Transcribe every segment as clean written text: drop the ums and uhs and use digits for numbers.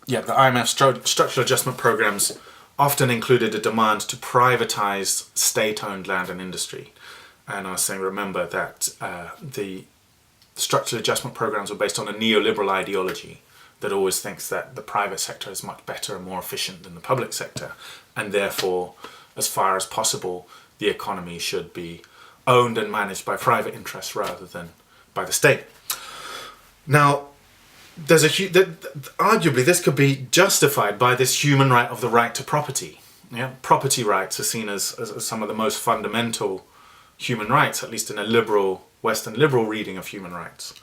yeah, the IMF structural adjustment programs often included a demand to privatize state-owned land and industry. And I was saying, remember that the structural adjustment programs were based on a neoliberal ideology that always thinks that the private sector is much better and more efficient than the public sector, and therefore, as far as possible, the economy should be owned and managed by private interests rather than by the state. Now, there's arguably this could be justified by this human right of the right to property. Yeah, property rights are seen as some of the most fundamental human rights, at least in a Western liberal reading of human rights.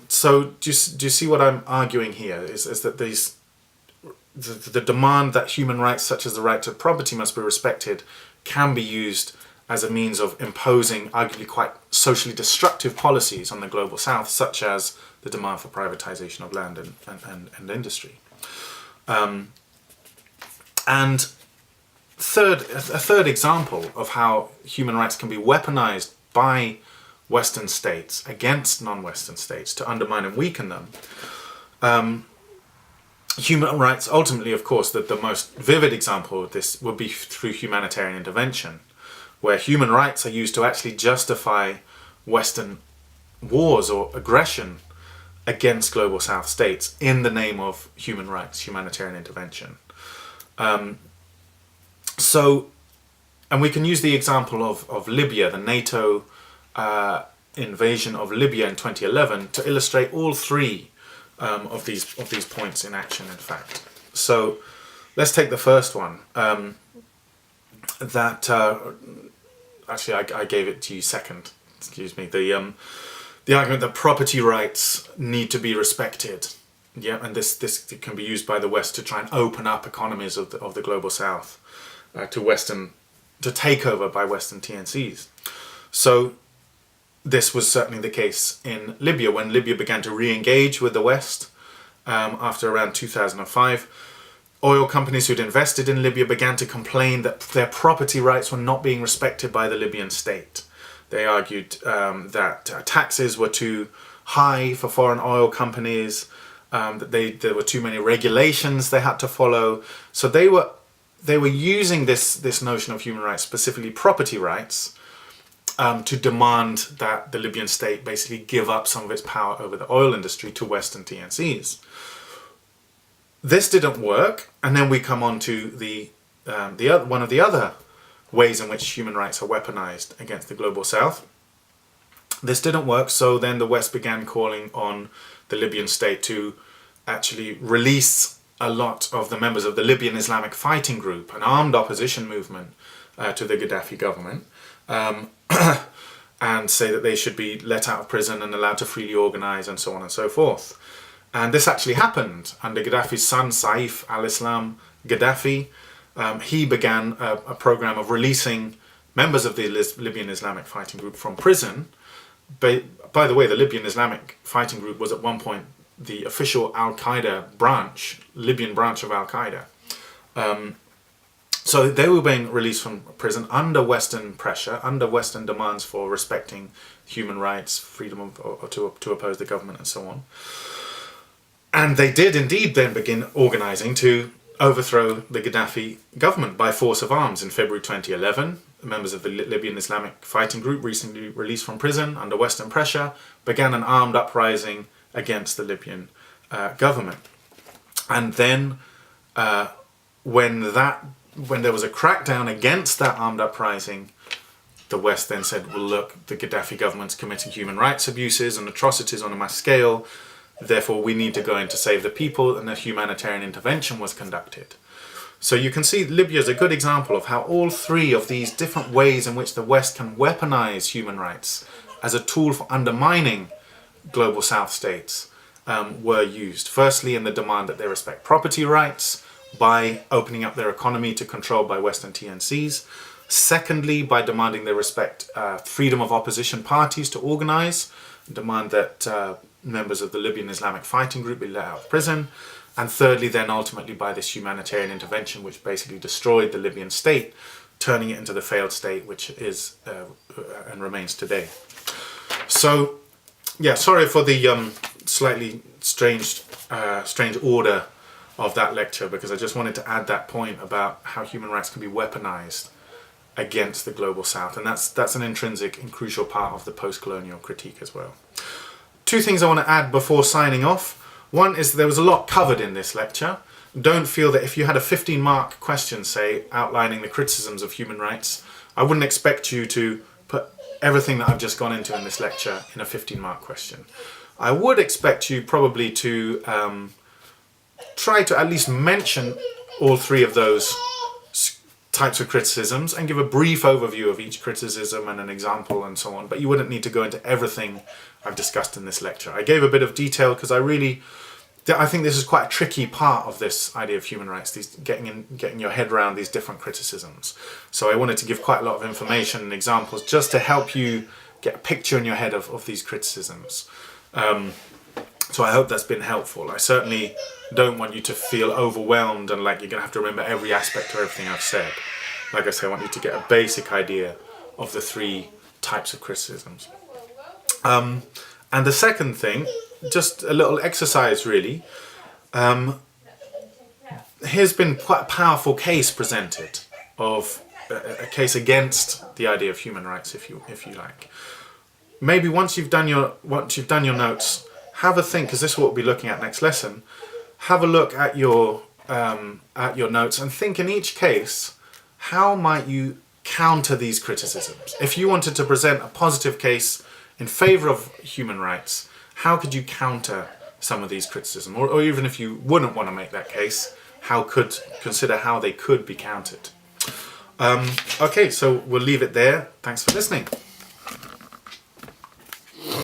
So do you see what I'm arguing here? Is that the demand that human rights, such as the right to property, must be respected, can be used as a means of imposing arguably quite socially destructive policies on the global south, such as the demand for privatization of land and industry. And a third example of how human rights can be weaponized by Western states against non-Western states to undermine and weaken them. Human rights, ultimately, of course, the most vivid example of this would be through humanitarian intervention, where human rights are used to actually justify Western wars or aggression against global South states in the name of human rights, humanitarian intervention. And we can use the example of Libya, the NATO invasion of Libya in 2011, to illustrate all three of these points in action, in fact. So let's take the first one. Actually, I gave it to you second. Excuse me. The argument that property rights need to be respected. Yeah, and this can be used by the West to try and open up economies of the global South to take over by Western TNCs. So this was certainly the case in Libya when Libya began to re-engage with the West after around 2005. Oil companies who'd invested in Libya began to complain that their property rights were not being respected by the Libyan state. They argued that taxes were too high for foreign oil companies, that there were too many regulations they had to follow. So they were using this notion of human rights, specifically property rights, to demand that the Libyan state basically give up some of its power over the oil industry to Western TNCs. This didn't work, and then we come on to one of the other ways in which human rights are weaponized against the global South. This didn't work, so then the West began calling on the Libyan state to actually release a lot of the members of the Libyan Islamic Fighting Group, an armed opposition movement to the Gaddafi government, and say that they should be let out of prison and allowed to freely organize and so on and so forth. And this actually happened under Gaddafi's son, Saif al-Islam Gaddafi. He began a program of releasing members of the Libyan Islamic Fighting Group from prison. By the way, the Libyan Islamic Fighting Group was at one point the official Al-Qaeda branch, Libyan branch of Al-Qaeda. So they were being released from prison under Western pressure, under Western demands for respecting human rights, freedom to oppose the government and so on. And they did indeed then begin organizing to overthrow the Gaddafi government by force of arms in February 2011. Members of the Libyan Islamic Fighting Group, recently released from prison under Western pressure, began an armed uprising against the Libyan government. And then when there was a crackdown against that armed uprising, the West then said, well, look, the Gaddafi government's committing human rights abuses and atrocities on a mass scale. Therefore, we need to go in to save the people, and a humanitarian intervention was conducted. So you can see Libya is a good example of how all three of these different ways in which the West can weaponize human rights as a tool for undermining global South states were used. Firstly, in the demand that they respect property rights by opening up their economy to control by Western TNCs. Secondly, by demanding they respect freedom of opposition parties to organize, demand that members of the Libyan Islamic Fighting Group be let out of prison. And thirdly, then ultimately by this humanitarian intervention, which basically destroyed the Libyan state, turning it into the failed state which is and remains today. So, yeah, sorry for the slightly strange order of that lecture, because I just wanted to add that point about how human rights can be weaponized against the global south, and that's an intrinsic and crucial part of the post-colonial critique as well. Two things I want to add before signing off. One is there was a lot covered in this lecture. Don't feel that if you had a 15-mark question, say, outlining the criticisms of human rights, I wouldn't expect you to put everything that I've just gone into in this lecture in a 15-mark question. I would expect you probably to try to at least mention all three of those types of criticisms and give a brief overview of each criticism and an example and so on, but you wouldn't need to go into everything I've discussed in this lecture. I gave a bit of detail because I think this is quite a tricky part of this idea of human rights, getting your head around these different criticisms. So I wanted to give quite a lot of information and examples just to help you get a picture in your head of these criticisms. So I hope that's been helpful. I certainly don't want you to feel overwhelmed and like you're going to have to remember every aspect of everything I've said. Like I say, I want you to get a basic idea of the three types of criticisms. And the second thing, just a little exercise really. Here's been quite a powerful case presented of a case against the idea of human rights, if you like. Maybe once you've done your notes, have a think, because this is what we'll be looking at next lesson. Have a look at your notes and think in each case, how might you counter these criticisms? If you wanted to present a positive case in favor of human rights, how could you counter some of these criticisms? Or even if you wouldn't want to make that case, consider how they could be countered. Okay, so we'll leave it there. Thanks for listening.